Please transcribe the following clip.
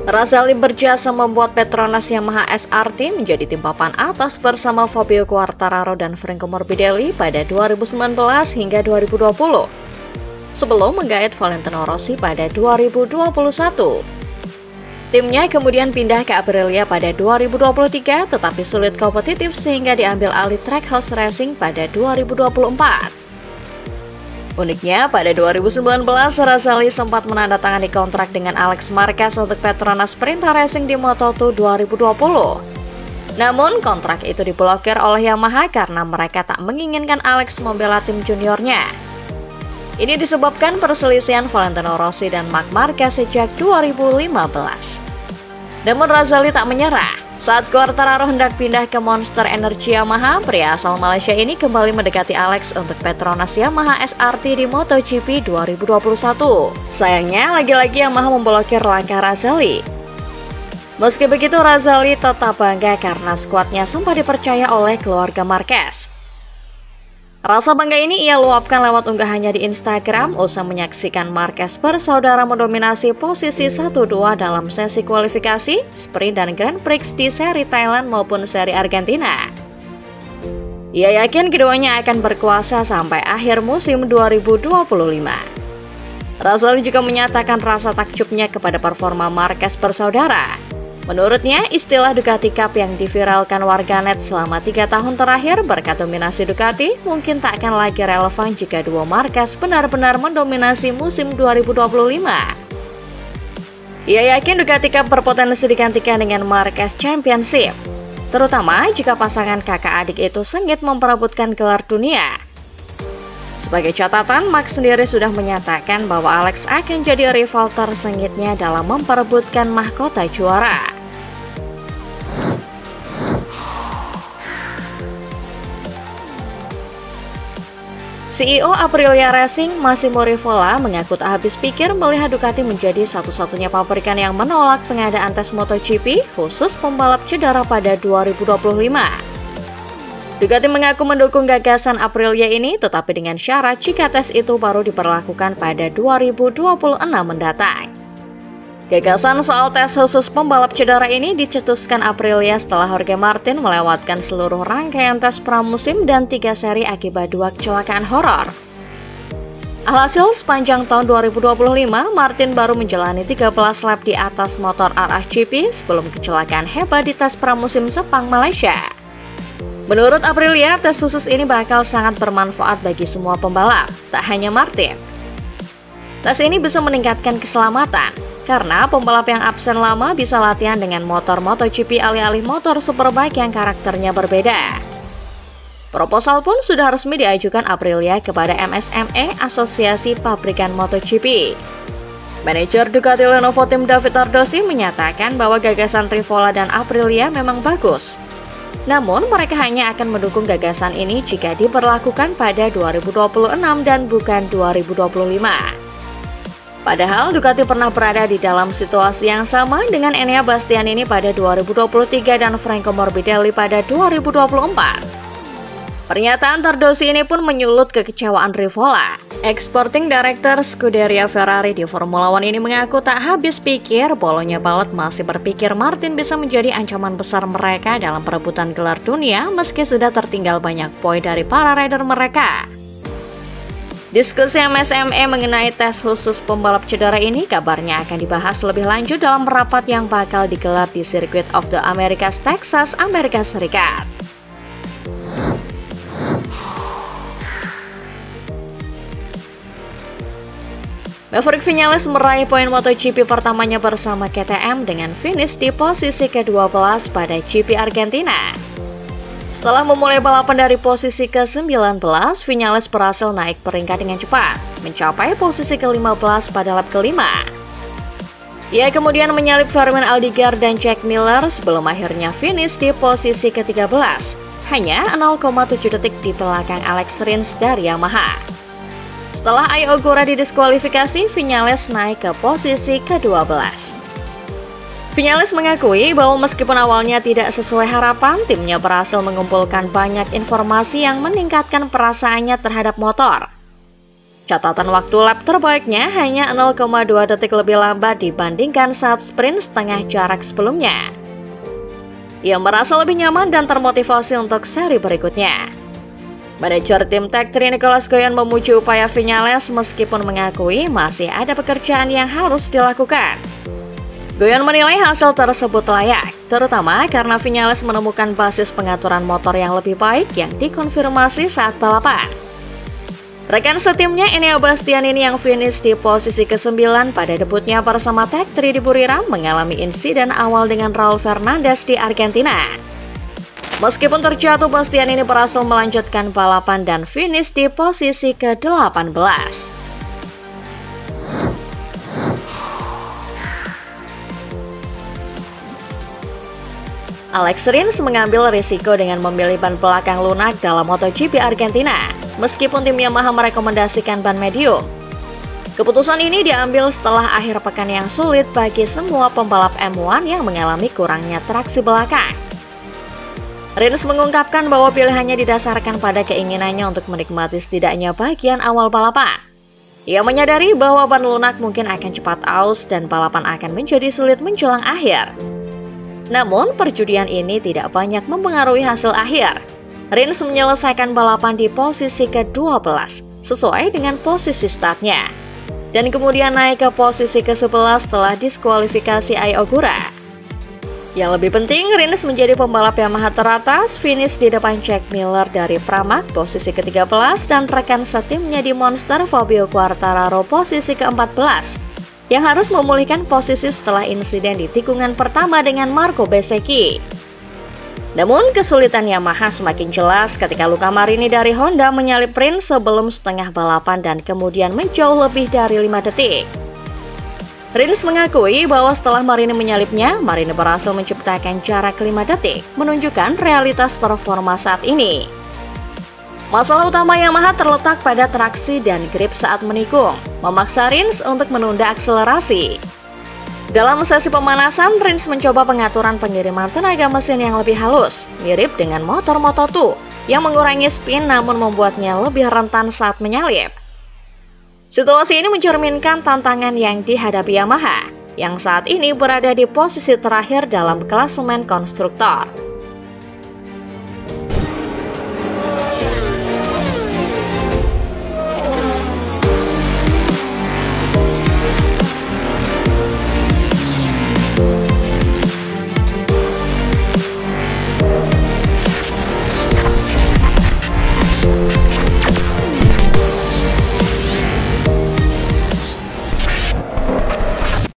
Razali berjasa membuat Petronas Yamaha SRT menjadi tim papan atas bersama Fabio Quartararo dan Franco Morbidelli pada 2019 hingga 2020, sebelum menggait Valentino Rossi pada 2021. Timnya kemudian pindah ke Aprilia pada 2023, tetapi sulit kompetitif sehingga diambil alih Trackhouse Racing pada 2024. Uniknya, pada 2019, Razali sempat menandatangani kontrak dengan Alex Marquez untuk Petronas Sprinter Racing di Moto2 2020. Namun, kontrak itu diblokir oleh Yamaha karena mereka tak menginginkan Alex membela tim juniornya. Ini disebabkan perselisihan Valentino Rossi dan Marc Marquez sejak 2015. Namun Razali tak menyerah. Saat Quartararo hendak pindah ke Monster Energy Yamaha, pria asal Malaysia ini kembali mendekati Alex untuk Petronas Yamaha SRT di MotoGP 2021. Sayangnya, lagi-lagi Yamaha memblokir langkah Razali. Meski begitu, Razali tetap bangga karena skuadnya sempat dipercaya oleh keluarga Marquez. Rasa bangga ini ia luapkan lewat unggahannya di Instagram usai menyaksikan Marquez bersaudara mendominasi posisi 1-2 dalam sesi kualifikasi, sprint dan Grand Prix di seri Thailand maupun seri Argentina. Ia yakin keduanya akan berkuasa sampai akhir musim 2025. Razali juga menyatakan rasa takjubnya kepada performa Marquez bersaudara. Menurutnya, istilah Ducati Cup yang diviralkan warganet selama 3 tahun terakhir berkat dominasi Ducati mungkin tak akan lagi relevan jika dua Marquez benar-benar mendominasi musim 2025. Ia yakin Ducati Cup berpotensi digantikan dengan Marquez Championship, terutama jika pasangan kakak adik itu sengit memperebutkan gelar dunia. Sebagai catatan, Max sendiri sudah menyatakan bahwa Alex akan jadi rival tersengitnya dalam memperebutkan mahkota juara. CEO Aprilia Racing, Massimo Rivola, mengaku tak habis pikir melihat Ducati menjadi satu-satunya pabrikan yang menolak pengadaan tes MotoGP khusus pembalap cedera pada 2025. Ducati mengaku mendukung gagasan Aprilia ini, tetapi dengan syarat jika tes itu baru diperlakukan pada 2026 mendatang. Gagasan soal tes khusus pembalap cedera ini dicetuskan Aprilia setelah Jorge Martin melewatkan seluruh rangkaian tes pramusim dan 3 seri akibat 2 kecelakaan horor. Alhasil, sepanjang tahun 2025, Martin baru menjalani 13 lap di atas motor RSGP sebelum kecelakaan hebat di tes pramusim Sepang, Malaysia. Menurut Aprilia, tes khusus ini bakal sangat bermanfaat bagi semua pembalap, tak hanya Martin. Tes ini bisa meningkatkan keselamatan, karena pembalap yang absen lama bisa latihan dengan motor MotoGP alih-alih motor superbike yang karakternya berbeda. Proposal pun sudah resmi diajukan Aprilia kepada MSME, Asosiasi Pabrikan MotoGP. Manajer Ducati Lenovo Team David Ardosi menyatakan bahwa gagasan Rivola dan Aprilia memang bagus. Namun, mereka hanya akan mendukung gagasan ini jika diberlakukan pada 2026 dan bukan 2025. Padahal Ducati pernah berada di dalam situasi yang sama dengan Enea Bastianini pada 2023 dan Franco Morbidelli pada 2024. Pernyataan Tardosi ini pun menyulut kekecewaan Rivola. Ex-sporting director Scuderia Ferrari di Formula One ini mengaku tak habis pikir Bolonya Balot masih berpikir Martin bisa menjadi ancaman besar mereka dalam perebutan gelar dunia meski sudah tertinggal banyak poin dari para rider mereka. Diskusi MSME mengenai tes khusus pembalap cedera ini kabarnya akan dibahas lebih lanjut dalam rapat yang bakal digelar di Circuit of the Americas, Texas, Amerika Serikat. Maverick Viñales meraih poin MotoGP pertamanya bersama KTM dengan finish di posisi ke-12 pada GP Argentina. Setelah memulai balapan dari posisi ke-19, Viñales berhasil naik peringkat dengan cepat, mencapai posisi ke-15 pada lap kelima. Ia kemudian menyalip Fermin Aldigar dan Jack Miller sebelum akhirnya finish di posisi ke-13, hanya 0,7 detik di belakang Alex Rins dari Yamaha. Setelah Ai Ogura didiskualifikasi, Viñales naik ke posisi ke-12. Viñales mengakui bahwa meskipun awalnya tidak sesuai harapan, timnya berhasil mengumpulkan banyak informasi yang meningkatkan perasaannya terhadap motor. Catatan waktu lap terbaiknya hanya 0,2 detik lebih lambat dibandingkan saat sprint setengah jarak sebelumnya. Ia merasa lebih nyaman dan termotivasi untuk seri berikutnya. Manajer tim Tech3 Nicolas Goyan memuji upaya Viñales meskipun mengakui masih ada pekerjaan yang harus dilakukan. Goyan menilai hasil tersebut layak, terutama karena Viñales menemukan basis pengaturan motor yang lebih baik yang dikonfirmasi saat balapan. Rekan setimnya Enea Bastianini yang finish di posisi ke-9 pada debutnya bersama Tech3 di Buriram mengalami insiden awal dengan Raul Fernandez di Argentina. Meskipun terjatuh, Bastianini berhasil melanjutkan balapan dan finish di posisi ke-18. Alex Rins mengambil risiko dengan memilih ban belakang lunak dalam MotoGP Argentina, meskipun tim Yamaha merekomendasikan ban medium. Keputusan ini diambil setelah akhir pekan yang sulit bagi semua pembalap M1 yang mengalami kurangnya traksi belakang. Rins mengungkapkan bahwa pilihannya didasarkan pada keinginannya untuk menikmati setidaknya bagian awal balapan. Ia menyadari bahwa ban lunak mungkin akan cepat aus dan balapan akan menjadi sulit menjelang akhir. Namun, perjudian ini tidak banyak mempengaruhi hasil akhir. Rins menyelesaikan balapan di posisi ke-12, sesuai dengan posisi startnya. Dan kemudian naik ke posisi ke-11 setelah diskualifikasi Ai Ogura. Yang lebih penting, Rins menjadi pembalap Yamaha teratas, finish di depan Jack Miller dari Pramac posisi ke-13 dan rekan setimnya di Monster Fabio Quartararo posisi ke-14. Yang harus memulihkan posisi setelah insiden di tikungan pertama dengan Marco Bezzecchi. Namun, kesulitan Yamaha semakin jelas ketika Luca Marini dari Honda menyalip Rins sebelum setengah balapan dan kemudian menjauh lebih dari 5 detik. Rins mengakui bahwa setelah Marini menyalipnya, Marini berhasil menciptakan jarak 5 detik, menunjukkan realitas performa saat ini. Masalah utama Yamaha terletak pada traksi dan grip saat menikung, memaksa Rins untuk menunda akselerasi. Dalam sesi pemanasan, Rins mencoba pengaturan pengiriman tenaga mesin yang lebih halus, mirip dengan motor Moto2, yang mengurangi spin namun membuatnya lebih rentan saat menyalip. Situasi ini mencerminkan tantangan yang dihadapi Yamaha, yang saat ini berada di posisi terakhir dalam klasemen konstruktor.